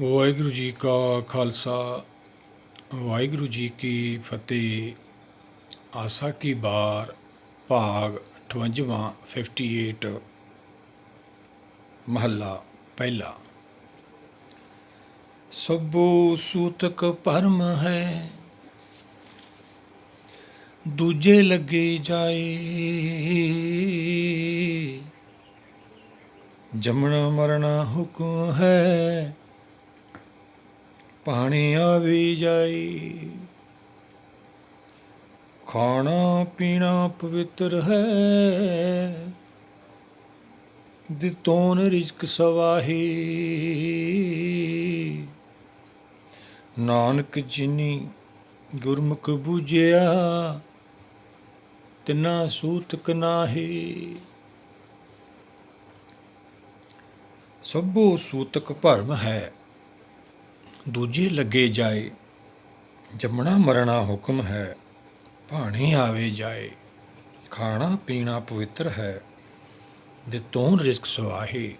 ਵਾਹਿਗੁਰੂ ਜੀ ਕਾ ਖਾਲਸਾ ਵਾਹਿਗੁਰੂ ਜੀ ਕੀ ਫਤਿਹ। ਆਸਾ ਕੀ ਬਾਰ ਭਾਗ 58 58 ਮਹੱਲਾ ਪਹਿਲਾ। ਸਭੋ ਸੂਤਕ ਭਰਮ ਹੈ, ਦੂਜੇ ਲੱਗੇ ਜਾਏ। ਜੰਮਣਾ ਮਰਨਾ ਹੁਕਮ ਹੈ, ਪਾਣੀ ਆਵੇ ਜਾਏ। ਖਾਣਾ ਪੀਣਾ ਪਵਿੱਤਰ ਹੈ, ਦਿੱਤੋਨ ਰਿਜ਼ਕ ਸਵਾਹੀ। ਨਾਨਕ ਜਿਨੀ ਗੁਰਮੁਖ ਬੂਝਿਆ, ਤਿਨਾ ਸੂਤਕ ਨਾਹੀ। ਸਭੋ ਸੂਤਕ ਭਰਮ ਹੈ, ਦੂਜੇ ਲੱਗੇ ਜਾਏ। ਜੰਮਣਾ ਮਰਣਾ ਹੁਕਮ ਹੈ, ਭਾਣੇ ਆਵੇ ਜਾਏ। ਖਾਣਾ ਪੀਣਾ ਪਵਿੱਤਰ ਹੈ, ਦਿੱਤੋਨ ਰਿਜ਼ਕ ਸਵਾਹੀ।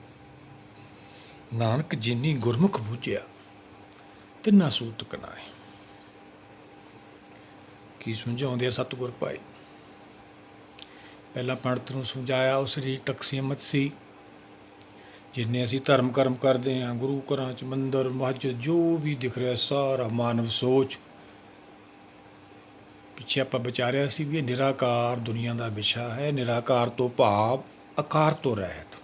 ਨਾਨਕ ਜਿਨੀ ਗੁਰਮੁਖ ਬੂਝਿਆ, ਤਿਨਾ ਸੂਤਕ ਨਾਹੀ। ਕੀ ਸਮਝਾਉਂਦੇ ਆ ਸਤਿਗੁਰ ਭਾਈ? ਪਹਿਲਾਂ ਪੰਡਤ ਨੂੰ ਸਮਝਾਇਆ, ਉਹ ਸਰੀਰ ਤੱਕ ਸੀਮਤ ਸੀ। ਜਿੰਨੇ ਅਸੀਂ ਧਰਮ ਕਰਮ ਕਰਦੇ ਹਾਂ, ਗੁਰੂ ਘਰਾਂ 'ਚ ਮੰਦਰ ਮਸਜਿਦ ਜੋ ਵੀ ਦਿਖ ਰਿਹਾ ਸਾਰਾ ਮਾਨਵ ਸੋਚ। ਪਿੱਛੇ ਆਪਾਂ ਵਿਚਾਰਿਆ ਸੀ ਵੀ ਇਹ ਨਿਰਾਕਾਰ ਦੁਨੀਆ ਦਾ ਵਿਸ਼ਾ ਹੈ। ਨਿਰਾਕਾਰ ਤੋਂ ਭਾਵ ਆਕਾਰ ਤੋਂ ਰਹਿਤ।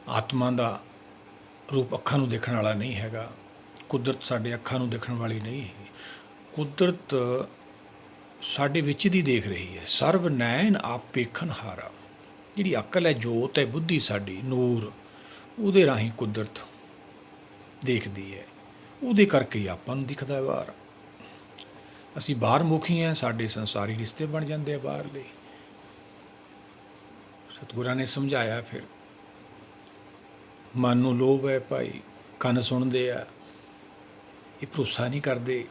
ਆਤਮਾ ਦਾ ਰੂਪ ਅੱਖਾਂ ਨੂੰ ਦੇਖਣ ਵਾਲਾ ਨਹੀਂ ਹੈਗਾ। ਕੁਦਰਤ ਸਾਡੇ ਅੱਖਾਂ ਨੂੰ ਦੇਖਣ ਵਾਲੀ ਨਹੀਂ ਹੈ। ਕੁਦਰਤ ਸਾਡੇ ਵਿੱਚ ਦੀ ਦੇਖ ਰਹੀ ਹੈ। ਸਰਬ ਨੈਣ ਆਪ ਵੇਖਣ ਹਾਰਾ। ਜਿਹੜੀ ਅਕਲ ਹੈ, ਜੋਤ ਹੈ, ਬੁੱਧੀ ਸਾਡੀ ਨੂਰ, ਉਹਦੇ ਰਾਹੀਂ ਕੁਦਰਤ ਦੇਖਦੀ ਹੈ। ਉਹਦੇ ਕਰਕੇ ਹੀ ਆਪਾਂ ਨੂੰ ਦਿਖਦਾ ਬਾਹਰ। ਅਸੀਂ ਬਾਹਰ ਮੁਖੀ ਹਾਂ, ਸਾਡੇ ਸੰਸਾਰੀ ਰਿਸ਼ਤੇ ਬਣ ਜਾਂਦੇ ਆ ਬਾਹਰਲੇ। ਸਤਿਗੁਰਾਂ ਨੇ ਸਮਝਾਇਆ ਫਿਰ। ਮਨ ਨੂੰ ਲੋਭ ਹੈ ਭਾਈ, ਕੰਨ ਸੁਣਦੇ ਆ, ਇਹ ਭਰੋਸਾ ਨਹੀਂ ਕਰਦੇ।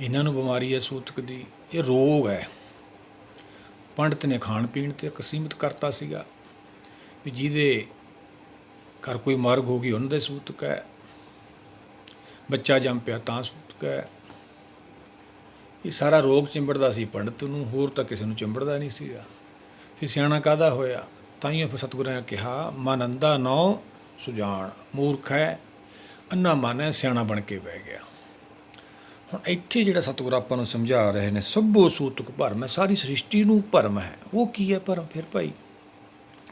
ਇਹਨਾਂ ਨੂੰ ਬਿਮਾਰੀ ਹੈ ਸੂਤਕ ਦੀ, ਇਹ ਰੋਗ ਹੈ। ਪੰਡਤ ਨੇ ਖਾਣ ਪੀਣ 'ਤੇ ਇੱਕ ਸੀਮਿਤ ਕਰਤਾ ਸੀਗਾ ਵੀ ਜਿਹਦੇ ਘਰ ਕੋਈ ਮਰਗ ਹੋ ਗਈ ਉਹਨਾਂ ਦੇ ਸੂਤਕ ਹੈ, ਬੱਚਾ ਜੰਮ ਪਿਆ ਤਾਂ ਸੂਤਕ ਹੈ। ਇਹ ਸਾਰਾ ਰੋਗ ਚਿੰਬੜਦਾ ਸੀ ਪੰਡਤ ਨੂੰ, ਹੋਰ ਤਾਂ ਕਿਸੇ ਨੂੰ ਚਿੰਬੜਦਾ ਨਹੀਂ ਸੀਗਾ। ਫਿਰ ਸਿਆਣਾ ਕਾਹਦਾ ਹੋਇਆ? ਤਾਈਓ ਫਿਰ ਸਤਿਗੁਰਾਂ ਨੇ ਕਿਹਾ, ਮਨ ਅੰਧਾ ਨਹੁ ਸੁਜਾਨ। ਮੂਰਖ ਹੈ, ਅੰਨਾ ਮਨ ਹੈ, ਸਿਆਣਾ ਬਣ ਕੇ ਬਹਿ ਗਿਆ। ਹੁਣ ਇੱਥੇ ਜਿਹੜਾ ਸਤਿਗੁਰ ਆਪਾਂ ਨੂੰ ਸਮਝਾ ਰਹੇ ਨੇ, ਸਭੋ ਸੂਤਕ ਭਰਮ ਹੈ, ਸਾਰੀ ਸ੍ਰਿਸ਼ਟੀ ਨੂੰ ਭਰਮ ਹੈ। ਉਹ ਕੀ ਹੈ ਭਰਮ? ਫਿਰ ਭਾਈ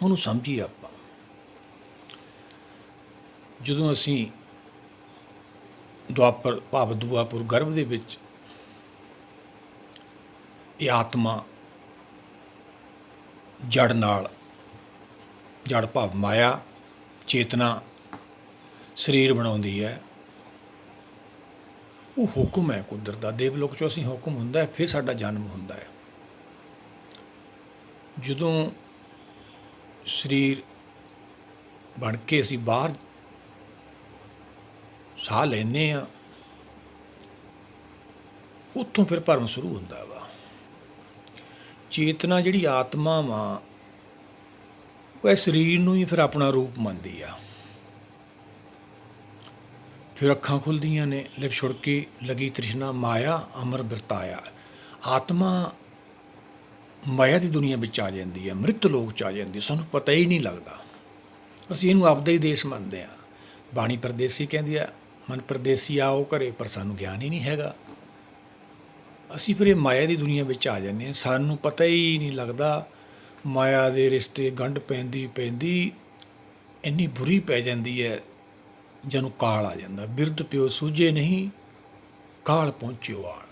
ਉਹਨੂੰ ਸਮਝੀਏ ਆਪਾਂ। ਜਦੋਂ ਅਸੀਂ ਦੁਆਪਰ ਭਾਵ ਦੁਆਪੁਰ ਗਰਭ ਦੇ ਵਿੱਚ ਇਹ ਆਤਮਾ ਜੜ ਨਾਲ, ਜੜ ਭਾਵ ਮਾਇਆ ਚੇਤਨਾ ਸਰੀਰ ਬਣਾਉਂਦੀ ਹੈ। ਉਹ ਹੁਕਮ ਹੈ ਕੁਦਰਤ ਦਾ। ਦੇਵਲੋਕ 'ਚੋਂ ਅਸੀਂ ਹੁਕਮ ਹੁੰਦਾ, ਫਿਰ ਸਾਡਾ ਜਨਮ ਹੁੰਦਾ ਹੈ। ਜਦੋਂ ਸਰੀਰ ਬਣ ਕੇ ਅਸੀਂ ਬਾਹਰ ਸਾਹ ਲੈਂਦੇ ਹਾਂ, ਉੱਥੋਂ ਫਿਰ ਭਰਮ ਸ਼ੁਰੂ ਹੁੰਦਾ ਵਾ। ਚੇਤਨਾ ਜਿਹੜੀ ਆਤਮਾ ਵਾ, ਉਹ ਇਹ ਸਰੀਰ ਨੂੰ ਹੀ ਫਿਰ ਆਪਣਾ ਰੂਪ ਮੰਨਦੀ ਆ। ਫਿਰ ਅੱਖਾਂ ਖੁੱਲ੍ਹਦੀਆਂ ਨੇ, ਲਿਪ ਛੁੜਕੀ ਲਗੀ ਤ੍ਰਿਸ਼ਨਾ ਮਾਇਆ ਅਮਰ ਬਿਰਤਾਇਆ। ਆਤਮਾ ਮਾਇਆ ਦੀ ਦੁਨੀਆ ਵਿੱਚ ਆ ਜਾਂਦੀ ਹੈ, ਮ੍ਰਿਤ ਲੋਕ 'ਚ ਆ ਜਾਂਦੀ ਹੈ। ਸਾਨੂੰ ਪਤਾ ਹੀ ਨਹੀਂ ਲੱਗਦਾ। ਅਸੀਂ ਇਹਨੂੰ ਆਪਦਾ ਹੀ ਦੇਸ਼ ਮੰਨਦੇ ਹਾਂ। ਬਾਣੀ ਪਰਦੇਸੀ ਕਹਿੰਦੀ ਆ, ਮਨ ਪਰਦੇਸੀ ਆਓ ਘਰੇ, ਪਰ ਸਾਨੂੰ ਗਿਆਨ ਹੀ ਨਹੀਂ ਹੈਗਾ। ਅਸੀਂ ਫਿਰ ਇਹ ਮਾਇਆ ਦੀ ਦੁਨੀਆ ਵਿੱਚ ਆ ਜਾਂਦੇ ਹਾਂ, ਸਾਨੂੰ ਪਤਾ ਹੀ ਨਹੀਂ ਲੱਗਦਾ। ਮਾਇਆ ਦੇ ਰਿਸ਼ਤੇ ਗੰਢ ਪੈਂਦੀ ਪੈਂਦੀ ਇੰਨੀ ਬੁਰੀ ਪੈ ਜਾਂਦੀ ਹੈ, ਜਿਹਨੂੰ ਕਾਲ ਆ ਜਾਂਦਾ। ਬਿਰਧ ਪਿਓ ਸੂਝੇ ਨਹੀਂ, ਕਾਲ ਪਹੁੰਚਿਓ ਆਣ।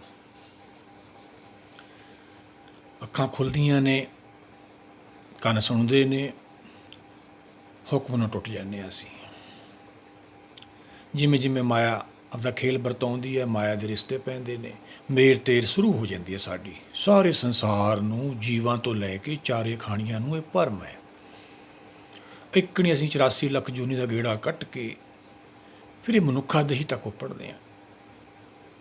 ਅੱਖਾਂ ਖੁੱਲ੍ਹਦੀਆਂ ਨੇ, ਕੰਨ ਸੁਣਦੇ ਨੇ, ਹੁਕਮ ਨੂੰ ਟੁੱਟ ਜਾਂਦੇ ਹਾਂ ਅਸੀਂ। ਜਿਵੇਂ ਜਿਵੇਂ ਮਾਇਆ ਆਪਦਾ ਖੇਲ ਵਰਤਾਉਂਦੀ ਹੈ, ਮਾਇਆ ਦੇ ਰਿਸ਼ਤੇ ਪੈਂਦੇ ਨੇ, ਮੇਰ ਤੇਰ ਸ਼ੁਰੂ ਹੋ ਜਾਂਦੀ ਹੈ ਸਾਡੀ। ਸਾਰੇ ਸੰਸਾਰ ਨੂੰ, ਜੀਵਾਂ ਤੋਂ ਲੈ ਕੇ ਚਾਰੇ ਖਾਣੀਆਂ ਨੂੰ ਇਹ ਭਰਮ ਹੈ। ਇੱਕ ਨਹੀਂ, ਅਸੀਂ 84 ਲੱਖ ਜੂਨੀ ਦਾ ਗੇੜਾ ਕੱਟ ਕੇ ਫਿਰ ਇਹ ਮਨੁੱਖਾ ਦਹੀ ਤੱਕ ਉੱਪੜਦੇ ਹਾਂ।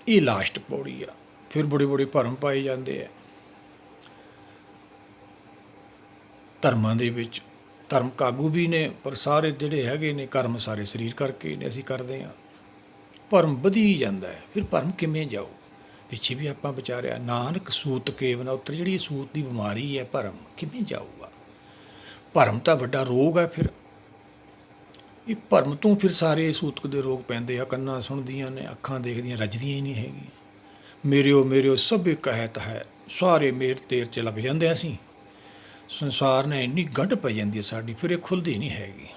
ਇਹ ਲਾਸਟ ਪੌੜੀ ਆ। ਫਿਰ ਬੜੇ ਬੜੇ ਭਰਮ ਪਾਏ ਜਾਂਦੇ ਆ ਧਰਮਾਂ ਦੇ ਵਿੱਚ। ਧਾਰਮਿਕ ਆਗੂ ਵੀ ਨੇ, ਪਰ ਸਾਰੇ ਜਿਹੜੇ ਹੈਗੇ ਨੇ ਕਰਮ ਸਾਰੇ ਸਰੀਰ ਕਰਕੇ ਨੇ ਅਸੀਂ ਕਰਦੇ ਹਾਂ। ਭਰਮ ਵਧੀ ਜਾਂਦਾ ਹੈ, ਫਿਰ ਭਰਮ ਕਿਵੇਂ ਜਾਊ? ਪਿੱਛੇ ਵੀ ਆਪਾਂ ਵਿਚਾਰਿਆ, ਨਾਨਕ ਸੂਤ ਕੇਵ ਨ ਉਤਰੈ। ਜਿਹੜੀ ਸੂਤ ਦੀ ਬਿਮਾਰੀ ਹੈ ਭਰਮ, ਕਿਵੇਂ ਜਾਊਗਾ? ਭਰਮ ਤਾਂ ਵੱਡਾ ਰੋਗ ਹੈ। ਫਿਰ ਇਹ ਭਰਮ ਤੋਂ ਫਿਰ ਸਾਰੇ ਸੂਤਕ ਦੇ ਰੋਗ ਪੈਂਦੇ ਆ। ਕੰਨਾਂ ਸੁਣਦੀਆਂ ਨੇ, ਅੱਖਾਂ ਦੇਖਦੀਆਂ, ਰੱਜਦੀਆਂ ਹੀ ਨਹੀਂ ਹੈਗੀਆਂ। ਮੇਰਿਓ ਸਭੇ ਕਹਿਤ ਹੈ, ਸਾਰੇ ਮੇਰ ਤੇਰ 'ਚ ਲੱਗ ਜਾਂਦੇ ਅਸੀਂ। ਸੰਸਾਰ ਨੇ ਇੰਨੀ ਗੰਢ ਪੈ ਜਾਂਦੀ ਹੈ ਸਾਡੀ, ਫਿਰ ਇਹ ਖੁੱਲ੍ਹਦੀ ਨਹੀਂ ਹੈਗੀ।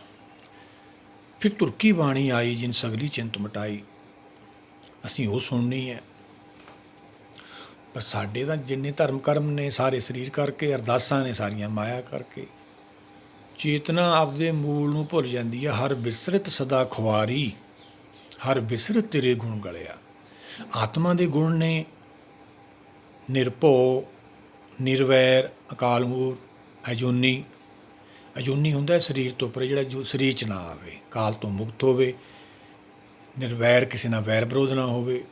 ਫਿਰ ਤੁਰਕੀ ਬਾਣੀ ਆਈ, ਜਿਨ ਸਗਲੀ ਚਿੰਤ ਮਿਟਾਈ। ਅਸੀਂ ਉਹ ਸੁਣਨੀ ਹੈ। ਪਰ ਸਾਡੇ ਤਾਂ ਜਿੰਨੇ ਧਰਮ ਕਰਮ ਨੇ ਸਾਰੇ ਸਰੀਰ ਕਰਕੇ, ਅਰਦਾਸਾਂ ਨੇ ਸਾਰੀਆਂ ਮਾਇਆ ਕਰਕੇ। ਚੇਤਨਾ ਆਪਦੇ ਮੂਲ ਨੂੰ ਭੁੱਲ ਜਾਂਦੀ ਹੈ। ਹਰ ਬਿਸਰਤ ਸਦਾ ਖੁਆਰੀ, ਹਰ ਬਿਸਰਤ ਤੇਰੇ ਗੁਣ ਗਲਿਆ। ਆਤਮਾ ਦੇ ਗੁਣ ਨੇ ਨਿਰਭਉ, ਨਿਰਵੈਰ, ਅਕਾਲ ਮੂਰਤ, ਅਜੂਨੀ। ਅਜੂਨੀ ਹੁੰਦਾ ਸਰੀਰ ਤੋਂ ਉੱਪਰ, ਜਿਹੜਾ ਜੋ ਸਰੀਰ 'ਚ ਨਾ ਆਵੇ, ਕਾਲ ਤੋਂ ਮੁਕਤ ਹੋਵੇ। ਨਿਰਵੈਰ, ਕਿਸੇ ਨਾਲ ਵੈਰ ਵਿਰੋਧ ਨਾ ਹੋਵੇ,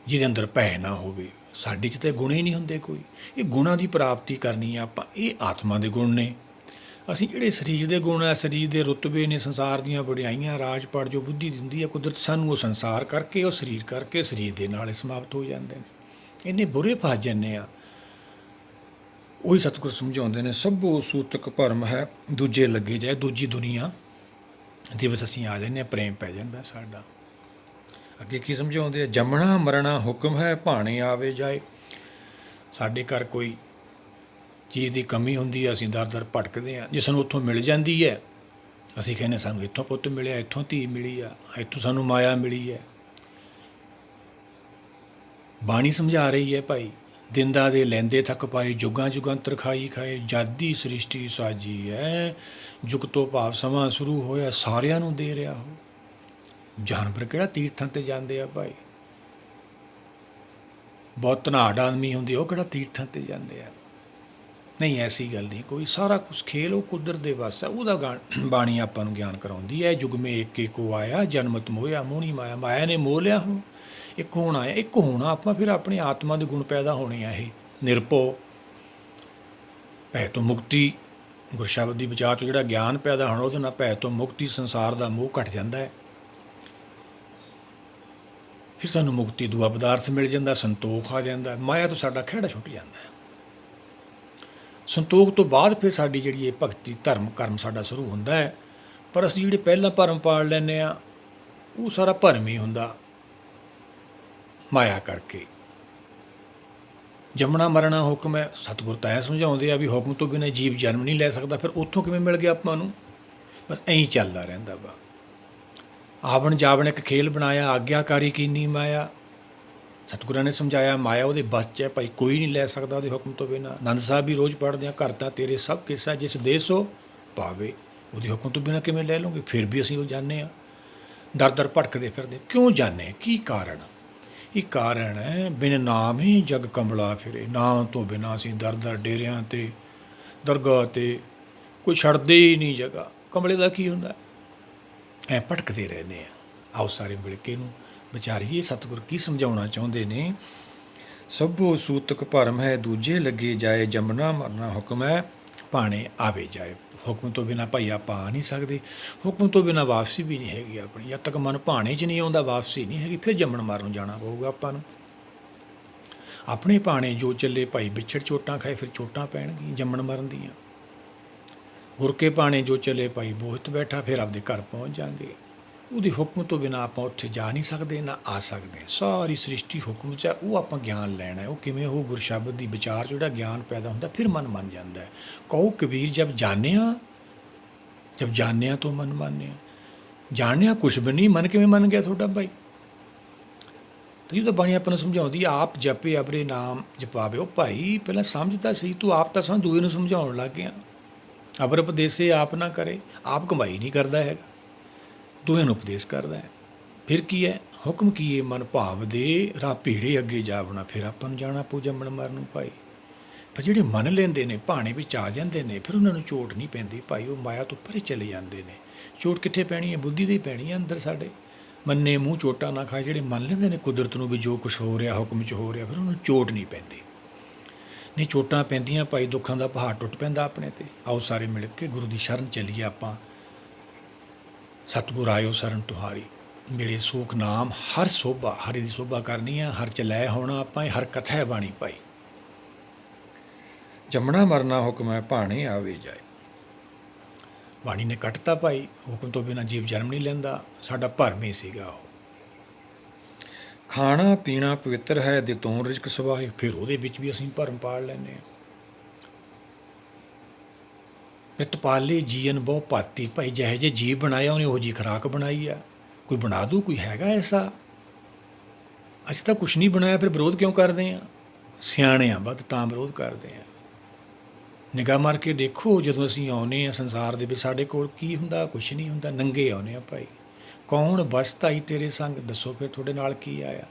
ਜਿਹਦੇ ਅੰਦਰ ਭੈ ਨਾ ਹੋਵੇ। ਸਾਡੇ 'ਚ ਤਾਂ ਗੁਣ ਹੀ ਨਹੀਂ ਹੁੰਦੇ ਕੋਈ। ਇਹ ਗੁਣਾਂ ਦੀ ਪ੍ਰਾਪਤੀ ਕਰਨੀ ਆ ਆਪਾਂ, ਇਹ ਆਤਮਾ ਦੇ ਗੁਣ ਨੇ। ਅਸੀਂ ਜਿਹੜੇ ਸਰੀਰ ਦੇ ਗੁਣ ਆ, ਸਰੀਰ ਦੇ ਰੁਤਬੇ ਨੇ, ਸੰਸਾਰ ਦੀਆਂ ਵਡਿਆਈਆਂ, ਰਾਜ ਪਾਟ ਜੋ ਬੁੱਧੀ ਦਿੰਦੀ ਹੈ ਕੁਦਰਤ ਸਾਨੂੰ, ਉਹ ਸੰਸਾਰ ਕਰਕੇ, ਉਹ ਸਰੀਰ ਕਰਕੇ, ਸਰੀਰ ਦੇ ਨਾਲ ਹੀ ਸਮਾਪਤ ਹੋ ਜਾਂਦੇ ਨੇ। ਇੰਨੇ ਬੁਰੇ ਫਸ ਜਾਂਦੇ ਆ। ਉਹੀ ਸਤਿਗੁਰ ਸਮਝਾਉਂਦੇ ਨੇ, ਸਭੋ ਸੂਤਕ ਭਰਮ ਹੈ, ਦੂਜੇ ਲੱਗੇ ਜਾਏ। ਦੂਜੀ ਦੁਨੀਆ ਦਿਵਸ ਅਸੀਂ ਆ ਜਾਂਦੇ ਹਾਂ, ਪ੍ਰੇਮ ਪੈ ਜਾਂਦਾ ਸਾਡਾ। ਅੱਗੇ ਕੀ ਸਮਝਾਉਂਦੇ ਆ? ਜੰਮਣਾ ਮਰਣਾ ਹੁਕਮ ਹੈ, ਭਾਣੇ ਆਵੇ ਜਾਏ। ਸਾਡੇ ਘਰ ਕੋਈ ਚੀਜ਼ ਦੀ ਕਮੀ ਹੁੰਦੀ ਹੈ, ਅਸੀਂ ਦਰ ਦਰ ਭਟਕਦੇ ਹਾਂ। ਜੇ ਸਾਨੂੰ ਉੱਥੋਂ ਮਿਲ ਜਾਂਦੀ ਹੈ, ਅਸੀਂ ਕਹਿੰਦੇ ਸਾਨੂੰ ਇੱਥੋਂ ਪੁੱਤ ਮਿਲਿਆ, ਇੱਥੋਂ ਧੀ ਮਿਲੀ ਆ, ਇੱਥੋਂ ਸਾਨੂੰ ਮਾਇਆ ਮਿਲੀ ਹੈ। ਬਾਣੀ ਸਮਝਾ ਰਹੀ ਹੈ ਭਾਈ, ਦਿੰਦਾ ਦੇ ਲੈਂਦੇ ਥੱਕ ਪਾਏ, ਜੁਗਾਂ ਜੁਗਾਂਤਰ ਖਾਈ ਖਾਏ। ਜਦ ਦੀ ਸ੍ਰਿਸ਼ਟੀ ਸਾਜੀ ਹੈ, ਜੁਗ ਤੋਂ ਭਾਵ ਸਮਾਂ ਸ਼ੁਰੂ ਹੋਇਆ, ਸਾਰਿਆਂ ਨੂੰ ਦੇ ਰਿਹਾ ਉਹ। ਜਾਨਵਰ ਕਿਹੜਾ ਤੀਰਥਾਂ 'ਤੇ ਜਾਂਦੇ ਆ ਭਾਈ? ਬਹੁਤ ਧਨਾਢ ਆਦਮੀ ਹੁੰਦੇ, ਉਹ ਕਿਹੜਾ ਤੀਰਥਾਂ 'ਤੇ ਜਾਂਦੇ ਆ? ਨਹੀਂ, ਐਸੀ ਗੱਲ ਨਹੀਂ ਕੋਈ। ਸਾਰਾ ਕੁਛ ਖੇਲ ਉਹ ਕੁਦਰਤ ਦੇ ਵੱਸ ਹੈ। ਉਹਦਾ ਬਾਣੀ ਆਪਾਂ ਨੂੰ ਗਿਆਨ ਕਰਾਉਂਦੀ ਹੈ। ਜੁਗ ਮੇ ਇੱਕ ਏਕੋ ਆਇਆ, ਜਨਮਤ ਮੋਹਿਆ ਮੋਹਣੀ ਮਾਇਆ। ਮਾਇਆ ਨੇ ਮੋਹ ਲਿਆ, ਹੁਣ ਇੱਕ ਹੋਣਾ ਹੈ। ਇੱਕ ਹੋਣਾ ਆਪਾਂ ਫਿਰ ਆਪਣੀ ਆਤਮਾ ਦੇ ਗੁਣ ਪੈਦਾ ਹੋਣੇ ਆ। ਇਹ ਨਿਰਭਉ, ਭੈ ਤੋਂ ਮੁਕਤੀ, ਗੁਰਸ਼ਬਦ ਦੀ ਵਿਚਾਰ 'ਚ ਜਿਹੜਾ ਗਿਆਨ ਪੈਦਾ ਹੋਣਾ, ਉਹਦੇ ਨਾਲ ਭੈ ਤੋਂ ਮੁਕਤੀ, ਸੰਸਾਰ ਦਾ ਮੋਹ ਘਟ ਜਾਂਦਾ ਹੈ। ਫਿਰ ਸਾਨੂੰ ਮੁਕਤੀ, ਦੂਆ ਪਦਾਰਥ ਮਿਲ ਜਾਂਦਾ, ਸੰਤੋਖ ਆ ਜਾਂਦਾ, ਮਾਇਆ ਤੋਂ ਸਾਡਾ ਖਹਿੜਾ ਛੁੱਟ ਜਾਂਦਾ ਹੈ। ਸੰਤੋਖ ਤੋਂ ਬਾਅਦ ਫਿਰ ਸਾਡੀ ਜਿਹੜੀ ਇਹ ਭਗਤੀ, ਧਰਮ, ਕਰਮ ਸਾਡਾ ਸ਼ੁਰੂ ਹੁੰਦਾ ਹੈ। ਪਰ ਅਸੀਂ ਜਿਹੜੇ ਪਹਿਲਾਂ ਭਰਮ ਪਾਲ ਲੈਂਦੇ ਹਾਂ, ਉਹ ਸਾਰਾ ਭਰਮ ਹੀ ਹੁੰਦਾ, ਮਾਇਆ ਕਰਕੇ। ਜੰਮਣਾ ਮਰਨਾ ਹੁਕਮ ਹੈ। ਸਤਿਗੁਰ ਤਾਂ ਇਹ ਸਮਝਾਉਂਦੇ ਆ ਵੀ ਹੁਕਮ ਤੋਂ ਬਿਨਾਂ ਜੀਵ ਜਨਮ ਨਹੀਂ ਲੈ ਸਕਦਾ। ਫਿਰ ਉੱਥੋਂ ਕਿਵੇਂ ਮਿਲ ਗਿਆ ਆਪਾਂ ਨੂੰ? ਬਸ ਐਂ ਚੱਲਦਾ ਰਹਿੰਦਾ ਵਾ। ਆਵਣ ਜਾਵਣ ਇੱਕ ਖੇਲ ਬਣਾਇਆ, ਆਗਿਆਕਾਰੀ ਕੀਨੀ ਮਾਇਆ। ਸਤਿਗੁਰਾਂ ਨੇ ਸਮਝਾਇਆ, ਮਾਇਆ ਉਹਦੇ ਬਸ 'ਚ ਹੈ ਭਾਈ, ਕੋਈ ਨਹੀਂ ਲੈ ਸਕਦਾ ਉਹਦੇ ਹੁਕਮ ਤੋਂ ਬਿਨਾਂ। ਆਨੰਦ ਸਾਹਿਬ ਵੀ ਰੋਜ਼ ਪੜ੍ਹਦੇ ਹਾਂ, ਘਰ ਤਾਂ ਤੇਰੇ ਸਭ ਕਿੱਸਾ, ਜਿਸ ਦੇਸ ਹੋ ਪਾਵੇ। ਉਹਦੇ ਹੁਕਮ ਤੋਂ ਬਿਨਾਂ ਕਿਵੇਂ ਲੈ ਲਓਗੇ? ਫਿਰ ਵੀ ਅਸੀਂ ਉਹ ਜਾਂਦੇ ਹਾਂ, ਦਰ ਦਰ ਭਟਕਦੇ ਫਿਰਦੇ। ਕਿਉਂ ਜਾਂਦੇ? ਕੀ ਕਾਰਨ? ਇਹ ਕਾਰਨ ਹੈ, ਬਿਨ ਨਾਮ ਹੀ ਜਗ ਕੰਬਲਾ ਫਿਰੇ। ਨਾਮ ਤੋਂ ਬਿਨਾਂ ਅਸੀਂ ਦਰ ਦਰ ਡੇਰਿਆਂ 'ਤੇ, ਦਰਗਾਹ 'ਤੇ, ਕੋਈ ਛੱਡਦੇ ਹੀ ਨਹੀਂ ਜਗ੍ਹਾ। ਕੰਬਲੇ ਦਾ ਕੀ ਹੁੰਦਾ? ਐਂ ਭਟਕਦੇ ਰਹਿੰਦੇ ਆ। ਆਓ ਸਾਰੇ ਮਿਲ ਕੇ ਇਹਨੂੰ ਵਿਚਾਰੀਏ, ਸਤਿਗੁਰ ਕੀ ਸਮਝਾਉਣਾ ਚਾਹੁੰਦੇ ਨੇ। ਸਭੋ ਸੂਤਕ ਭਰਮ ਹੈ, ਦੂਜੇ ਲੱਗੇ ਜਾਏ। ਜੰਮਣਾ ਮਰਨਾ ਹੁਕਮ ਹੈ, ਭਾਣੇ ਆਵੇ ਜਾਏ। ਹੁਕਮ ਤੋਂ ਬਿਨਾਂ ਭਾਈ ਆਪਾਂ ਆ ਨਹੀਂ ਸਕਦੇ। ਹੁਕਮ ਤੋਂ ਬਿਨਾਂ ਵਾਪਸੀ ਵੀ ਨਹੀਂ ਹੈਗੀ ਆਪਣੀ। ਜਦ ਤੱਕ ਮਨ ਭਾਣੇ 'ਚ ਨਹੀਂ ਆਉਂਦਾ, ਵਾਪਸੀ ਨਹੀਂ ਹੈਗੀ। ਫਿਰ ਜੰਮਣ ਮਰਨ ਨੂੰ ਜਾਣਾ ਪਊਗਾ ਆਪਾਂ ਨੂੰ। ਆਪਣੇ ਭਾਣੇ ਜੋ ਚੱਲੇ ਭਾਈ, ਵਿਛੜ ਚੋਟਾਂ ਖਾਏ, ਫਿਰ ਚੋਟਾਂ ਪੈਣਗੀਆਂ ਜੰਮਣ ਮਰਨ ਦੀਆਂ। ਗੁਰ ਕੇ ਭਾਣੇ ਜੋ ਚੱਲੇ ਭਾਈ, ਬੋਹਿਤ ਬੈਠਾ, ਫਿਰ ਆਪਦੇ ਘਰ ਪਹੁੰਚ ਜਾਵਾਂਗੇ। ਉਹਦੇ ਹੁਕਮ ਤੋਂ ਬਿਨਾਂ ਆਪਾਂ ਉੱਥੇ ਜਾ ਨਹੀਂ ਸਕਦੇ, ਨਾ ਆ ਸਕਦੇ। ਸਾਰੀ ਸ੍ਰਿਸ਼ਟੀ ਹੁਕਮ 'ਚ ਹੈ, ਉਹ ਆਪਾਂ ਗਿਆਨ ਲੈਣਾ ਹੈ। ਉਹ ਕਿਵੇਂ? ਉਹ ਗੁਰਸ਼ਬਦ ਦੀ ਵਿਚਾਰ 'ਚ ਜਿਹੜਾ ਗਿਆਨ ਪੈਦਾ ਹੁੰਦਾ, ਫਿਰ ਮਨ ਮੰਨ ਜਾਂਦਾ ਹੈ। ਕਹੋ ਕਬੀਰ, ਜਬ ਜਾਣਿਆ ਤੋਂ ਮਨ ਮਾਨਿਆ। ਜਾਣਿਆ ਕੁਛ ਵੀ ਨਹੀਂ, ਮਨ ਕਿਵੇਂ ਮੰਨ ਗਿਆ ਤੁਹਾਡਾ ਭਾਈ? ਤਾਂ ਤਾਂ ਬਾਣੀ ਆਪਾਂ ਨੂੰ ਸਮਝਾਉਂਦੀ, ਆਪ ਜਪੇ ਅਬਰੇ ਨਾਮ ਜਪਾਵੇ। ਉਹ ਭਾਈ ਪਹਿਲਾਂ ਸਮਝਦਾ ਸੀ ਤੂੰ, ਆਪ ਤਾਂ ਸਾਨੂੰ ਦੂਏ ਨੂੰ ਸਮਝਾਉਣ ਲੱਗ ਗਿਆ। ਅਬਰ ਉਪਦੇਸੇ ਆਪ ਨਾ ਕਰੇ। ਆਪ ਕਮਾਈ ਨਹੀਂ ਕਰਦਾ ਹੈਗਾ, ਦੂਹਿਆਂ ਨੂੰ ਉਪਦੇਸ਼ ਕਰਦਾ ਹੈ। ਫਿਰ ਕੀ ਹੈ? ਹੁਕਮ ਕੀਏ ਮਨ ਭਾਵ ਦੇ, ਰਾਹ ਭੀੜੇ ਅੱਗੇ ਜਾਵਣਾ। ਫਿਰ ਆਪਾਂ ਨੂੰ ਜਾਣਾ ਪਊ ਜੰਮਣ ਮਰਨ ਨੂੰ ਭਾਈ। ਪਰ ਜਿਹੜੇ ਮੰਨ ਲੈਂਦੇ ਨੇ, ਭਾਣੇ ਵਿੱਚ ਆ ਜਾਂਦੇ ਨੇ, ਫਿਰ ਉਹਨਾਂ ਨੂੰ ਚੋਟ ਨਹੀਂ ਪੈਂਦੀ ਭਾਈ। ਉਹ ਮਾਇਆ ਤੋਂ ਪਰੇ ਚਲੇ ਜਾਂਦੇ ਨੇ। ਚੋਟ ਕਿੱਥੇ ਪੈਣੀ ਹੈ? ਬੁੱਧੀ ਦੀ ਪੈਣੀ ਹੈ ਅੰਦਰ ਸਾਡੇ। ਮੰਨੇ ਮੂੰਹ ਚੋਟਾਂ ਨਾ ਖਾਏ। ਜਿਹੜੇ ਮੰਨ ਲੈਂਦੇ ਨੇ ਕੁਦਰਤ ਨੂੰ ਵੀ, ਜੋ ਕੁਛ ਹੋ ਰਿਹਾ ਹੁਕਮ 'ਚ ਹੋ ਰਿਹਾ, ਫਿਰ ਉਹਨੂੰ ਚੋਟ ਨਹੀਂ ਪੈਂਦੀ। ਨਹੀਂ ਚੋਟਾਂ ਪੈਂਦੀਆਂ ਭਾਈ, ਦੁੱਖਾਂ ਦਾ ਪਹਾੜ ਟੁੱਟ ਪੈਂਦਾ ਆਪਣੇ 'ਤੇ। ਆਓ ਸਾਰੇ ਮਿਲ ਕੇ ਗੁਰੂ ਦੀ ਸ਼ਰਨ ਚੱਲੀਏ ਆਪਾਂ। ਸਤਿਗੁਰ ਆਇਓ ਸ਼ਰਨ ਤੁਹਾਰੀ, ਮਿਲੇ ਸੂਖ ਨਾਮ ਹਰ ਸੋਭਾ। ਹਰੀ ਦੀ ਸੋਭਾ ਕਰਨੀ ਆ, ਹਰ ਚ ਲੈ ਹੋਣਾ ਆਪਾਂ, ਹਰ ਕਥਾ ਹੈ ਬਾਣੀ ਭਾਈ। ਜੰਮਣਾ ਮਰਨਾ ਹੁਕਮ ਹੈ, ਭਾਣੇ ਆਵੇ ਜਾਏ। ਬਾਣੀ ਨੇ ਕੱਟਤਾ ਭਾਈ, ਹੁਕਮ ਤੋਂ ਬਿਨਾਂ ਜੀਵ ਜਨਮ ਨਹੀਂ ਲੈਂਦਾ। ਸਾਡਾ ਭਰਮ ਹੀ ਸੀਗਾ ਉਹ। ਖਾਣਾ ਪੀਣਾ ਪਵਿੱਤਰ ਹੈ, ਦਿੱਤੋਂ ਰਿਜ਼ਕ ਸਵਾਏ। ਫਿਰ ਉਹਦੇ ਵਿੱਚ ਵੀ ਅਸੀਂ ਭਰਮ ਪਾਲ ਲੈਂਦੇ ਹਾਂ। ਪਿਤਪਾਲੇ ਜੀਵਨ ਬਹੁ ਭਾਤੀ ਭਾਈ, ਜਿਹੇ ਜਿਹੇ ਜੀਵ ਬਣਾਇਆ ਉਹਨੇ ਉਹੋ ਜਿਹੀ ਖੁਰਾਕ ਬਣਾਈ ਆ। ਕੋਈ ਬਣਾ ਦੂ, ਕੋਈ ਹੈਗਾ ਐਸਾ? ਅਸੀਂ ਤਾਂ ਕੁਛ ਨਹੀਂ ਬਣਾਇਆ, ਫਿਰ ਵਿਰੋਧ ਕਿਉਂ ਕਰਦੇ ਹਾਂ? ਸਿਆਣੇ ਆ ਵੱਧ ਤਾਂ ਵਿਰੋਧ ਕਰਦੇ ਹਾਂ। ਨਿਗਾਹ ਮਾਰ ਕੇ ਦੇਖੋ, ਜਦੋਂ ਅਸੀਂ ਆਉਂਦੇ ਹਾਂ ਸੰਸਾਰ ਦੇ ਵਿੱਚ ਸਾਡੇ ਕੋਲ ਕੀ ਹੁੰਦਾ? ਕੁਛ ਨਹੀਂ ਹੁੰਦਾ, ਨੰਗੇ ਆਉਂਦੇ ਹਾਂ ਭਾਈ। ਕੌਣ ਵਸਤਾ ਹੀ ਤੇਰੇ ਸੰਗ, ਦੱਸੋ ਫਿਰ ਤੁਹਾਡੇ ਨਾਲ ਕੀ ਆਇਆ?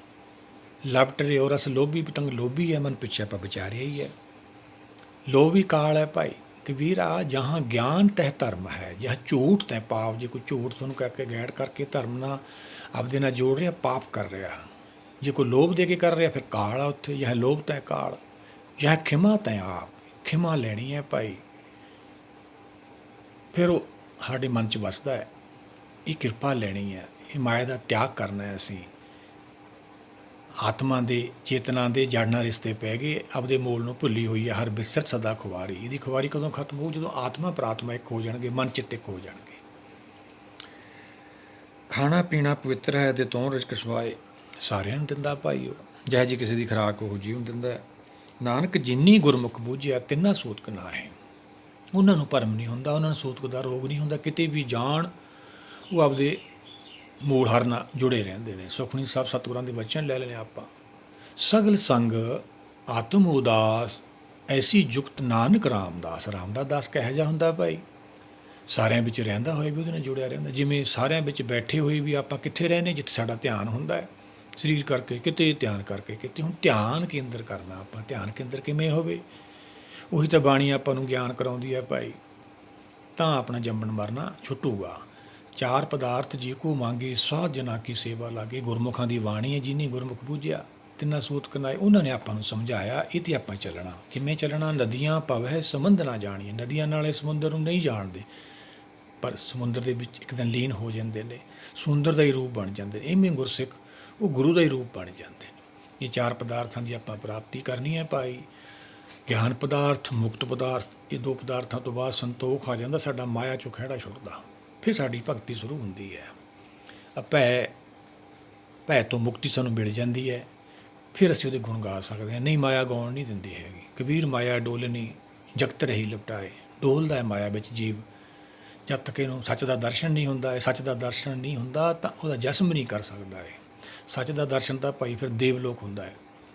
ਲਪਟ ਰਹੇ ਹੋ ਰਸ ਲੋਭੀ, ਪਤੰਗ ਲੋਭੀ ਹੈ, ਮਨ ਪਿੱਛੇ ਆਪਾਂ ਵਿਚਾਰਿਆ ਹੀ ਹੈ। ਲੋਭ ਹੀ ਕਾਲ ਹੈ ਭਾਈ। ਕਬੀਰ ਆ ਜਹਾਂ ਗਿਆਨ ਤਹਿ ਧਰਮ ਹੈ, ਜਹਾਂ ਝੂਠ ਤਹਿ ਪਾਪ। ਜੇ ਕੋਈ ਝੂਠ ਤੁਹਾਨੂੰ ਕਹਿ ਕੇ ਗੈੜ ਕਰਕੇ ਧਰਮ ਨਾਲ ਆਪਦੇ ਨਾਲ ਜੋੜ ਰਿਹਾ, ਪਾਪ ਕਰ ਰਿਹਾ। ਜੇ ਕੋਈ ਲੋਭ ਦੇ ਕੇ ਕਰ ਰਿਹਾ, ਫਿਰ ਕਾਲ ਆ ਉੱਥੇ। ਜਹ ਲੋਭ ਤੈ ਕਾਲ, ਜਹ ਖਿਮਾ ਤੈ ਆਪ। ਖਿਮਾ ਲੈਣੀ ਹੈ ਭਾਈ, ਫਿਰ ਉਹ ਸਾਡੇ ਮਨ 'ਚ ਵਸਦਾ ਹੈ। ਇਹ ਕਿਰਪਾ ਲੈਣੀ ਹੈ, ਇਹ ਮਾਇਆ ਦਾ ਤਿਆਗ ਕਰਨਾ ਹੈ ਅਸੀਂ। ਆਤਮਾ ਦੇ ਚੇਤਨਾ ਦੇ ਜੜਨਾ ਰਿਸ਼ਤੇ ਪੈ ਗਏ, ਆਪਦੇ ਮੋਲ ਨੂੰ ਭੁੱਲੀ ਹੋਈ ਹੈ। ਹਰ ਬਿਸਰ ਸਦਾ ਖੁਆਰੀ। ਇਹਦੀ ਖੁਆਰੀ ਕਦੋਂ ਖਤਮ ਹੋਊ? ਜਦੋਂ ਆਤਮਾ ਪ੍ਰਾਤਮਾ ਇੱਕ ਹੋ ਜਾਣਗੇ, ਮਨ ਚਿੱਤ ਇੱਕ ਹੋ ਜਾਣਗੇ। ਖਾਣਾ ਪੀਣਾ ਪਵਿੱਤਰ ਹੈ, ਦੇ ਤੋਂ ਰਿਜ਼ਕ ਸਵਾਏ। ਸਾਰਿਆਂ ਨੂੰ ਦਿੰਦਾ ਭਾਈ ਉਹ, ਜਿਹੋ ਜਿਹੀ ਕਿਸੇ ਦੀ ਖੁਰਾਕ ਉਹ ਜਿਹੀ ਨੂੰ ਦਿੰਦਾ। ਨਾਨਕ ਜਿੰਨੀ ਗੁਰਮੁਖ ਬੂਝਿਆ, ਤਿੰਨਾ ਸੂਤਕ ਨਾ ਹੈ। ਉਹਨਾਂ ਨੂੰ ਭਰਮ ਨਹੀਂ ਹੁੰਦਾ, ਉਹਨਾਂ ਨੂੰ ਸੂਤਕ ਦਾ ਰੋਗ ਨਹੀਂ ਹੁੰਦਾ। ਕਿਤੇ ਵੀ ਜਾਣ ਉਹ ਆਪਦੇ ਮੂਲ ਹਰ ਨਾਲ ਜੁੜੇ ਰਹਿੰਦੇ ਨੇ। ਸੁਖਮਨੀ ਸਾਹਿਬ ਸਤਿਗੁਰਾਂ ਦੇ ਵਚਨ ਲੈ ਲੈਣੇ ਆਪਾਂ। ਸਗਲ ਸੰਗ ਆਤਮ ਉਦਾਸ, ਐਸੀ ਜੁਗਤ ਨਾਨਕ ਰਾਮਦਾਸ। ਰਾਮਦਾਸ ਦਾਸ ਕਿਹੋ ਜਿਹਾ ਹੁੰਦਾ ਭਾਈ? ਸਾਰਿਆਂ ਵਿੱਚ ਰਹਿੰਦਾ ਹੋਏ ਵੀ ਉਹਦੇ ਨਾਲ ਜੁੜਿਆ ਰਹਿੰਦਾ। ਜਿਵੇਂ ਸਾਰਿਆਂ ਵਿੱਚ ਬੈਠੇ ਹੋਏ ਵੀ ਆਪਾਂ ਕਿੱਥੇ ਰਹਿੰਦੇ? ਜਿੱਥੇ ਸਾਡਾ ਧਿਆਨ ਹੁੰਦਾ ਹੈ, ਸਰੀਰ ਕਰਕੇ ਕਿਤੇ, ਧਿਆਨ ਕਰਕੇ ਕਿਤੇ। ਹੁਣ ਧਿਆਨ ਕੇਂਦਰ ਕਰਨਾ ਆਪਾਂ। ਧਿਆਨ ਕੇਂਦਰ ਕਿਵੇਂ ਹੋਵੇ? ਉਹੀ ਤਾਂ ਬਾਣੀ ਆਪਾਂ ਨੂੰ ਗਿਆਨ ਕਰਾਉਂਦੀ ਹੈ ਭਾਈ। ਤਾਂ ਆਪਣਾ ਜੰਮਣ ਮਰਨਾ ਛੁੱਟੂਗਾ। ਚਾਰ ਪਦਾਰਥ ਜੇ ਕੋ ਮੰਗੇ, ਸਾਧ ਜਨਾ ਕੀ ਸੇਵਾ ਲਾਗੇ। ਗੁਰਮੁਖਾਂ ਦੀ ਬਾਣੀ ਹੈ, ਜਿਹਨੇ ਗੁਰਮੁਖ ਬੂਝਿਆ, ਤਿੰਨਾ ਸੂਤਕ ਨਾਏ। ਉਹਨਾਂ ਨੇ ਆਪਾਂ ਨੂੰ ਸਮਝਾਇਆ, ਇਹ 'ਤੇ ਆਪਾਂ ਚੱਲਣਾ। ਕਿਵੇਂ ਚੱਲਣਾ? ਨਦੀਆਂ ਭਵੈ ਸਮੁੰਦਰ ਨਾ ਜਾਣੀਏ। ਨਦੀਆਂ ਨਾਲੇ ਸਮੁੰਦਰ ਨੂੰ ਨਹੀਂ ਜਾਣਦੇ, ਪਰ ਸਮੁੰਦਰ ਦੇ ਵਿੱਚ ਇੱਕ ਦਿਨ ਲੀਨ ਹੋ ਜਾਂਦੇ ਨੇ, ਸਮੁੰਦਰ ਦਾ ਹੀ ਰੂਪ ਬਣ ਜਾਂਦੇ ਨੇ। ਇਵੇਂ ਗੁਰਸਿੱਖ ਉਹ ਗੁਰੂ ਦਾ ਹੀ ਰੂਪ ਬਣ ਜਾਂਦੇ ਨੇ। ਇਹ ਚਾਰ ਪਦਾਰਥਾਂ ਦੀ ਆਪਾਂ ਪ੍ਰਾਪਤੀ ਕਰਨੀ ਹੈ ਭਾਈ। ਗਿਆਨ ਪਦਾਰਥ, ਮੁਕਤ ਪਦਾਰਥ, ਇਹ ਦੋ ਪਦਾਰਥਾਂ ਤੋਂ ਬਾਅਦ ਸੰਤੋਖ ਆ ਜਾਂਦਾ ਸਾਡਾ, ਮਾਇਆ 'ਚੋਂ ਖਹਿੜਾ ਛੁੱਟਦਾ। ਫਿਰ ਸਾਡੀ ਭਗਤੀ ਸ਼ੁਰੂ ਹੁੰਦੀ ਹੈ। ਭੈ ਤੋਂ ਮੁਕਤੀ ਸਾਨੂੰ ਮਿਲ ਜਾਂਦੀ ਹੈ। ਫਿਰ ਅਸੀਂ ਉਹਦੇ ਗੁਣ ਗਾ ਸਕਦੇ ਹਾਂ। ਨਹੀਂ, ਮਾਇਆ ਗਾਉਣ ਨਹੀਂ ਦਿੰਦੀ ਹੈਗੀ। ਕਬੀਰ ਮਾਇਆ ਡੋਲਨੀ ਜਗਤ ਰਹੀ ਲਪਟਾਏ। ਡੋਲਦਾ ਹੈ ਮਾਇਆ ਵਿੱਚ ਜੀਵ, ਜਦ ਤੱਕ ਇਹਨੂੰ ਸੱਚ ਦਾ ਦਰਸ਼ਨ ਨਹੀਂ ਹੁੰਦਾ ਹੈ। ਸੱਚ ਦਾ ਦਰਸ਼ਨ ਨਹੀਂ ਹੁੰਦਾ ਤਾਂ ਉਹਦਾ ਜਸਮ ਨਹੀਂ ਕਰ ਸਕਦਾ ਹੈ। ਸੱਚ ਦਾ ਦਰਸ਼ਨ ਤਾਂ ਭਾਈ ਫਿਰ ਦੇਵਲੋਕ ਹੁੰਦਾ ਹੈ।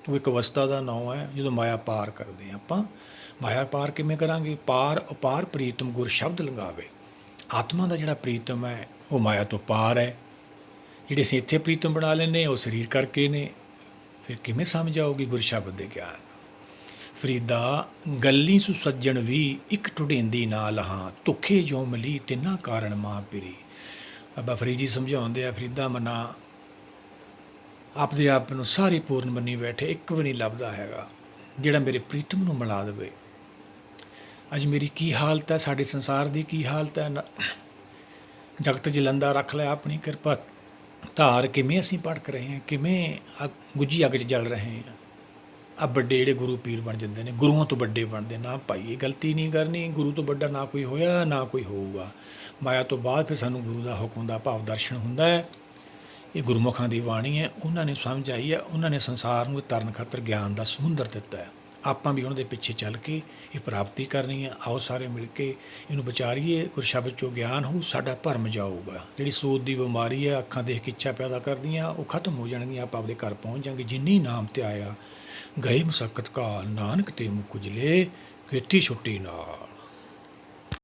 ਉਹ ਇੱਕ ਅਵਸਥਾ ਦਾ ਨਾਂ ਹੈ, ਜਦੋਂ ਮਾਇਆ ਪਾਰ ਕਰਦੇ ਹਾਂ ਆਪਾਂ। ਮਾਇਆ ਪਾਰ ਕਿਵੇਂ ਕਰਾਂਗੇ? ਪਾਰ ਅਪਾਰ ਪ੍ਰੀਤਮ ਗੁਰ ਸ਼ਬਦ ਲੰਘਾਵੇ। ਆਤਮਾ ਦਾ ਜਿਹੜਾ ਪ੍ਰੀਤਮ ਹੈ ਉਹ ਮਾਇਆ ਤੋਂ ਪਾਰ ਹੈ। ਜਿਹੜੇ ਅਸੀਂ ਇੱਥੇ ਪ੍ਰੀਤਮ ਬਣਾ ਲੈਂਦੇ ਉਹ ਸਰੀਰ ਕਰਕੇ ਨੇ। ਫਿਰ ਕਿਵੇਂ ਸਮਝ ਆਊਗੀ ਗੁਰ ਸ਼ਬਦ ਦੇ ਗਿਆਨ? ਫਰੀਦਾ ਗੱਲੀ ਸੁ ਸੱਜਣ ਵੀ, ਇੱਕ ਟੁੜੇਂਦੀ ਨਾ ਲਹਾਂ। ਧੁੱਖੇ ਜੋ ਮਲੀ ਤਿੰਨਾ ਕਾਰਨ ਮਾਂ ਪਿਰੀ। ਬਾਬਾ ਫਰੀਦ ਜੀ ਸਮਝਾਉਂਦੇ ਆ, ਫਰੀਦਾ ਮਨਾ ਆਪਦੇ ਆਪ ਨੂੰ ਸਾਰੀ ਪੂਰਨ ਮੰਨੀ ਬੈਠੇ, ਇੱਕ ਵੀ ਨਹੀਂ ਲੱਭਦਾ ਹੈਗਾ ਜਿਹੜਾ ਮੇਰੇ ਪ੍ਰੀਤਮ ਨੂੰ ਮਿਲਾ ਦੇਵੇ। ਅੱਜ ਮੇਰੀ ਕੀ ਹਾਲਤ ਹੈ, ਸਾਡੇ ਸੰਸਾਰ ਦੀ ਕੀ ਹਾਲਤ ਹੈ? ਜਗਤ ਜਲੰਦਾ ਰੱਖ ਲਿਆ ਆਪਣੀ ਕਿਰਪਾ ਧਾਰ। ਕਿਵੇਂ ਅਸੀਂ ਭੜਕ ਰਹੇ ਹਾਂ, ਕਿਵੇਂ ਗੁੱਝੀ ਅੱਗ 'ਚ ਜਲ ਰਹੇ ਹਾਂ। ਆ ਵੱਡੇ ਜਿਹੜੇ ਗੁਰੂ ਪੀਰ ਬਣ ਜਾਂਦੇ ਨੇ, ਗੁਰੂਆਂ ਤੋਂ ਵੱਡੇ ਬਣਦੇ ਨਾ ਭਾਈ। ਇਹ ਗਲਤੀ ਨਹੀਂ ਕਰਨੀ। ਗੁਰੂ ਤੋਂ ਵੱਡਾ ਨਾ ਕੋਈ ਹੋਇਆ, ਨਾ ਕੋਈ ਹੋਊਗਾ। ਮਾਇਆ ਤੋਂ ਬਾਅਦ ਫਿਰ ਸਾਨੂੰ ਗੁਰੂ ਦਾ ਹੁਕਮ ਦਾ ਭਾਵ ਦਰਸ਼ਨ ਹੁੰਦਾ ਹੈ। ਇਹ ਗੁਰਮੁਖਾਂ ਦੀ ਬਾਣੀ ਹੈ, ਉਹਨਾਂ ਨੇ ਸਮਝ ਆਈ ਹੈ। ਉਹਨਾਂ ਨੇ ਸੰਸਾਰ ਨੂੰ ਤਰਨ ਖਾਤਰ ਗਿਆਨ ਦਾ ਸਮੁੰਦਰ ਦਿੱਤਾ ਹੈ। ਆਪਾਂ ਵੀ ਉਹਨਾਂ ਦੇ ਪਿੱਛੇ ਚੱਲ ਕੇ ਇਹ ਪ੍ਰਾਪਤੀ ਕਰਨੀ ਹੈ। ਆਓ ਸਾਰੇ ਮਿਲ ਕੇ ਇਹਨੂੰ ਵਿਚਾਰੀਏ। ਗੁਰਸ਼ਬਦ 'ਚੋਂ ਗਿਆਨ ਹੋਊ, ਸਾਡਾ ਭਰਮ ਜਾਊਗਾ। ਜਿਹੜੀ ਸੋਧ ਦੀ ਬਿਮਾਰੀ ਹੈ, ਅੱਖਾਂ ਦੇਖ ਕੇ ਇੱਛਾ ਪੈਦਾ ਕਰਦੀਆਂ, ਉਹ ਖਤਮ ਹੋ ਜਾਣਗੀਆਂ। ਆਪਾਂ ਆਪਦੇ ਘਰ ਪਹੁੰਚ ਜਾਵਾਂਗੇ। ਜਿੰਨੀ ਨਾਮ 'ਤੇ ਆਇਆ ਗਏ ਮਸਕਤ ਕਾਲ, ਨਾਨਕ ਤੇ ਮੁਖ ਉਜਲੇ, ਕੀਤੀ ਛੁੱਟੀ ਨਾਲ।